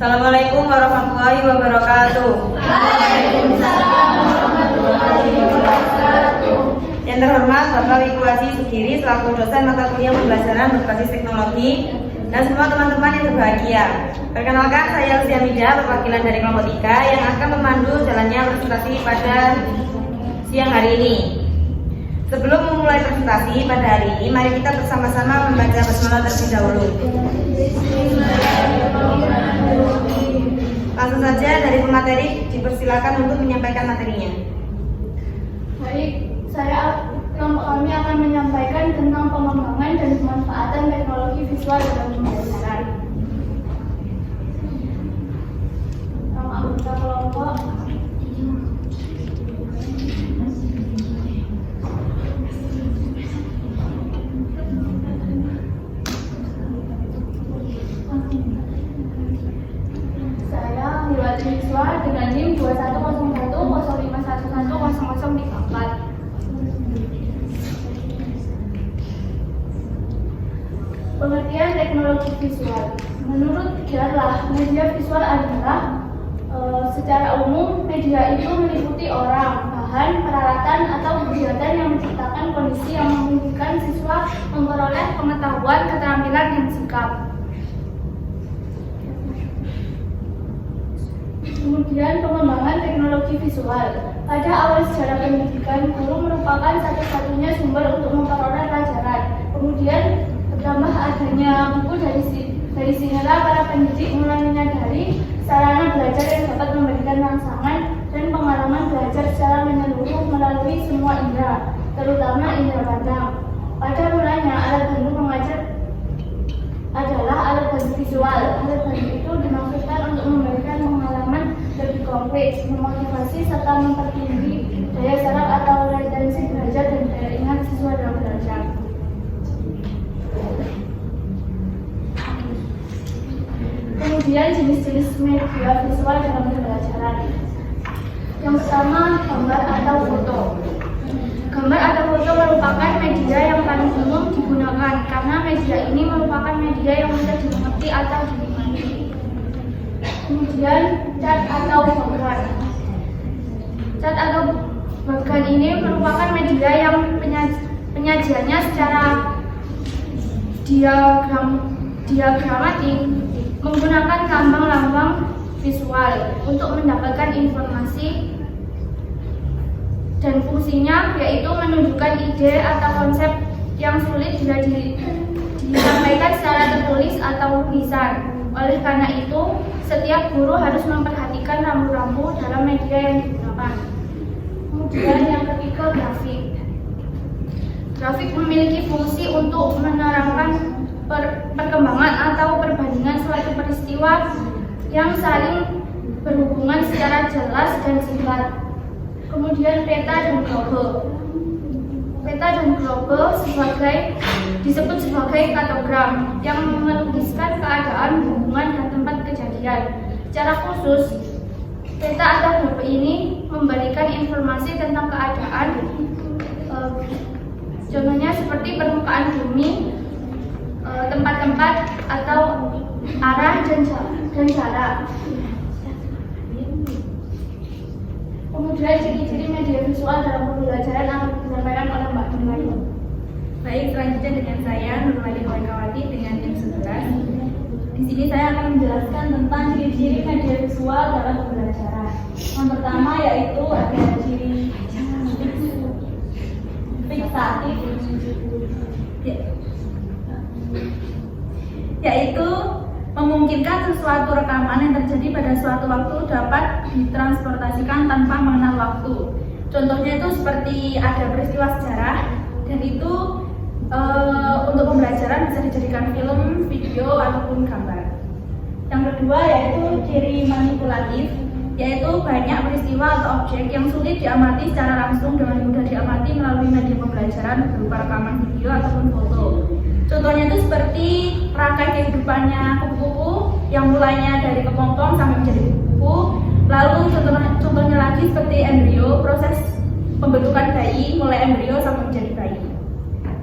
Assalamualaikum warahmatullahi wabarakatuh. Waalaikumsalam warahmatullahi wabarakatuh. Yang terhormat Bapak Wiku Haji Sugiri selaku dosen mata kuliah pembelajaran berbasis teknologi dan semua teman-teman yang berbahagia. Perkenalkan, saya Lucia Mida, perwakilan dari kelompok 3 yang akan memandu jalannya presentasi pada siang hari ini. Sebelum memulai presentasi pada hari ini, mari kita bersama-sama membaca basmalah terlebih dahulu. Langsung saja dari pemateri dipersilakan untuk menyampaikan materinya. Baik, kelompok kami akan menyampaikan tentang pengembangan dan pemanfaatan teknologi visual dalam pembelajaran. Anggota kelompok siswa dengan NIM 210105111034. Pengertian teknologi visual. Menurut Gerlah, media visual adalah secara umum media itu meliputi orang, bahan, peralatan, atau kegiatan yang menciptakan kondisi yang memungkinkan siswa memperoleh pengetahuan, keterampilan, dan sikap. Kemudian pengembangan teknologi visual. Pada awal sejarah pendidikan, guru merupakan satu-satunya sumber untuk memperoleh pelajaran. Kemudian bertambah adanya buku dari sinilah para pendidik mulai menyadari sarana belajar yang dapat memberikan rangsangan dan pengalaman belajar secara menyeluruh melalui semua indera, terutama indera pandang. Pada mulanya alat bantu mengajar adalah alat bantu visual. Alat bantu itu dimaksudkan untuk memberikan pengalaman lebih konkret, memotivasi serta mempertinggi daya serap atau retensi belajar dan daya ingat siswa dalam belajar. Kemudian jenis-jenis media visual dalam pembelajaran. Yang pertama, gambar atau foto. Gambar atau foto merupakan media yang paling umum digunakan karena media ini merupakan media yang mudah dimengerti atau dinikmati. Kemudian cat atau bagan. Cat atau bagan ini merupakan media yang penyajiannya secara diagramatik menggunakan lambang-lambang visual untuk mendapatkan informasi, dan fungsinya yaitu menunjukkan ide atau konsep yang sulit bila disampaikan secara tertulis atau tulisan. Oleh karena itu, setiap guru harus memperhatikan rambu-rambu dalam media yang digunakan. Kemudian yang ketiga, grafik. Grafik memiliki fungsi untuk menerangkan perkembangan atau perbandingan suatu peristiwa yang saling berhubungan secara jelas dan singkat. Kemudian peta dan globe. Peta dan globe disebut sebagai kartogram yang melukiskan keadaan, hubungan, dan tempat kejadian. Secara khusus, peta atau globe ini memberikan informasi tentang keadaan, contohnya seperti permukaan bumi, tempat-tempat atau arah dan jarak. Kemudian ciri-ciri media visual dalam pembelajaran akan disampaikan oleh Mbak Nurmadi. Baik, selanjutnya dengan saya Nurmadi Kawati dengan tim 11. Di sini saya akan menjelaskan tentang ciri-ciri media visual dalam pembelajaran. Yang pertama yaitu ada ciri fiksatif, yaitu memungkinkan sesuatu rekaman yang terjadi pada suatu waktu dapat ditransportasikan tanpa mengenal waktu. Contohnya itu seperti ada peristiwa sejarah dan itu untuk pembelajaran bisa dijadikan film, video, ataupun gambar. Yang kedua yaitu ciri manipulatif, yaitu banyak peristiwa atau objek yang sulit diamati secara langsung dengan mudah diamati melalui media pembelajaran berupa rekaman video ataupun foto. Contohnya itu seperti rangkai kehidupannya kupu-kupu yang mulainya dari kepompong sampai menjadi kupu-kupu. Lalu contohnya lagi seperti embrio, proses pembentukan bayi mulai embrio sampai menjadi bayi.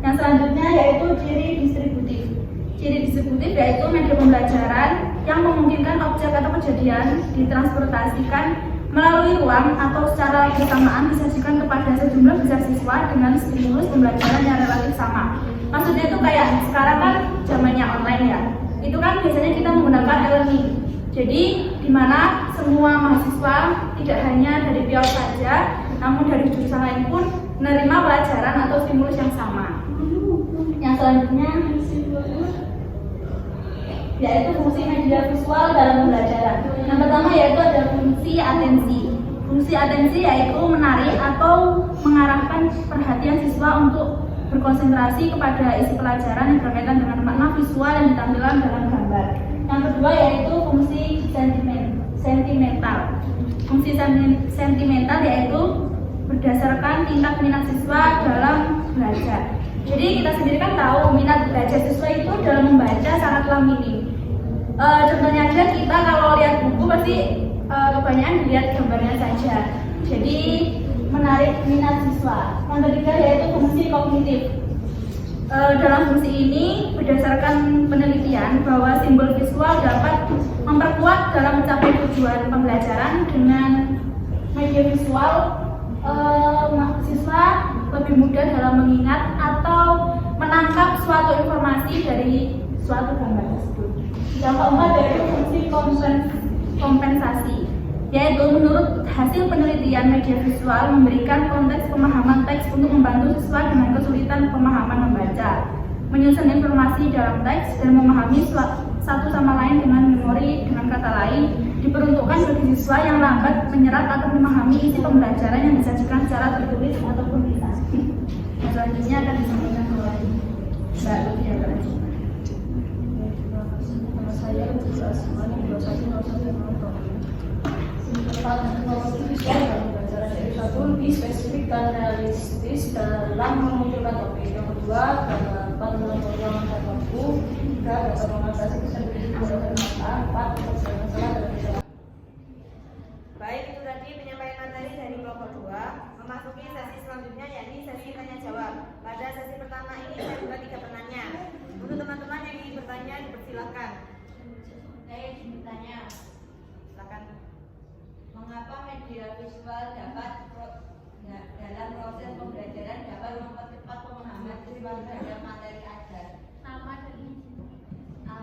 Yang selanjutnya yaitu ciri distributif. Ciri distributif yaitu media pembelajaran yang memungkinkan objek atau kejadian ditransportasikan melalui ruang atau secara bersamaan disajikan kepada sejumlah besar siswa dengan stimulus pembelajaran yang relatif sama. Maksudnya itu kayak sekarang kan zamannya online ya. Itu kan biasanya kita menggunakan e-learning. Jadi di mana semua mahasiswa tidak hanya dari PIOR saja, namun dari jurusan lain pun menerima pelajaran atau stimulus yang sama. Yang selanjutnya yaitu fungsi media visual dalam pembelajaran. Yang pertama yaitu ada fungsi atensi. Fungsi atensi yaitu menarik atau mengarahkan perhatian siswa untuk berkonsentrasi kepada isi pelajaran yang berkaitan dengan makna visual yang ditampilkan dalam gambar. Yang kedua yaitu fungsi sentimental. Fungsi sentimental yaitu berdasarkan tingkat minat siswa dalam belajar. Jadi kita sendiri kan tahu minat belajar siswa itu dalam membaca sangatlah minim. Contohnya aja kita kalau lihat buku pasti kebanyakan dilihat gambarnya saja. Jadi menarik minat siswa. Yang ketiga yaitu fungsi kognitif. Dalam fungsi ini berdasarkan penelitian bahwa simbol visual dapat memperkuat dalam mencapai tujuan pembelajaran. Dengan media visual siswa lebih mudah dalam mengingat atau menangkap suatu informasi dari suatu gambar tersebut. Yang keempat yaitu fungsi kompensasi, yaitu menurut hasil penelitian media visual memberikan konteks pemahaman teks untuk membantu siswa dengan kesulitan pemahaman membaca, menyusun informasi dalam teks, dan memahami satu sama lain dengan memori. Dengan kata lain, diperuntukkan bagi siswa yang lambat menyerap atau memahami isi pembelajaran yang disajikan secara tertulis ataupun lisan. Selanjutnya akan disampaikan oleh Mbak Lucia Terasi. Saya Asmani 2101 tentang teknologi visual dalam pembelajaran. Dari satu, lebih spesifik dan realistis dalam memunculkan topik. Yang kedua, dapat mengumpulkan waktu. Tiga, dapat mengatasi kesenjangan bermanfaat. Empat, masalah dan masalah. Baik, itu tadi penyampaian materi dari kelompok 2. Memasuki sesi selanjutnya yakni sesi tanya jawab. Pada sesi pertama ini saya buka 3 penanya. Untuk teman-teman yang ingin bertanya dipersilakan. Saya ingin bertanya, Silakan. mengapa media visual dapat dalam proses pembelajaran dapat mempercepat pemahaman siswa terhadap materi ajar?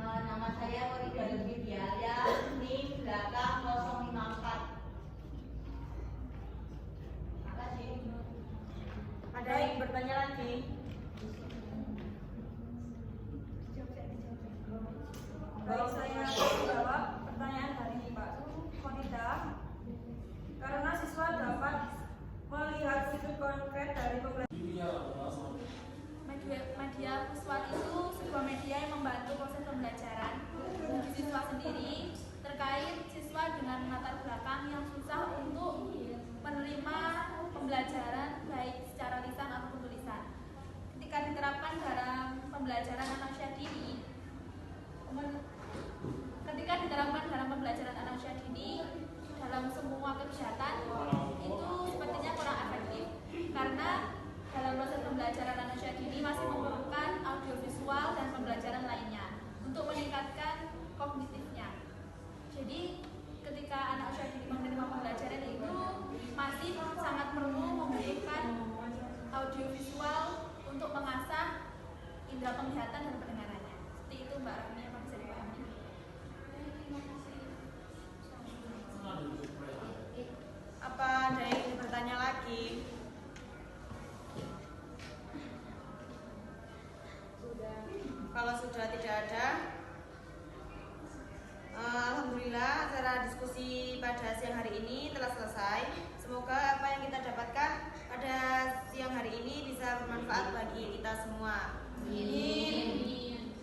Nama saya Korida Lubidialia, NIM belakang 054. Makasih. Ada yang ingin bertanya lagi? Baik, saya jawab pertanyaan dari Pak Konida. Karena siswa dapat melihat sudut konkret dari pembelajaran. Media visual itu sebuah media yang membantu proses pembelajaran bagi siswa sendiri terkait siswa dengan latar belakang yang susah untuk menerima pembelajaran baik secara lisan ataupun tulisan. Ketika diterapkan dalam pembelajaran anak usia dini, dalam semua kegiatan itu sepertinya kurang efektif karena dalam proses pembelajaran anak usia dini masih memerlukan audiovisual dan pembelajaran lainnya untuk meningkatkan kognitifnya. Jadi ketika anak usia dini menerima pembelajaran itu masih sangat perlu memberikan audiovisual untuk mengasah indera penglihatan dan pendengarannya. Seperti itu Mbak Rani, apa bisa dipahami? Apa ada yang ingin bertanya lagi? Kalau sudah tidak ada, alhamdulillah acara diskusi pada siang hari ini telah selesai. Semoga apa yang kita dapatkan pada siang hari ini bisa bermanfaat bagi kita semua. Amin.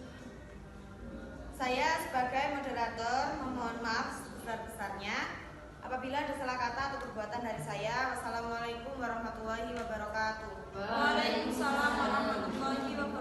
Saya sebagai moderator memohon maaf sebesar-besarnya apabila ada salah kata atau perbuatan dari saya. Wassalamualaikum warahmatullahi wabarakatuh. Waalaikumsalam warahmatullahi wabarakatuh.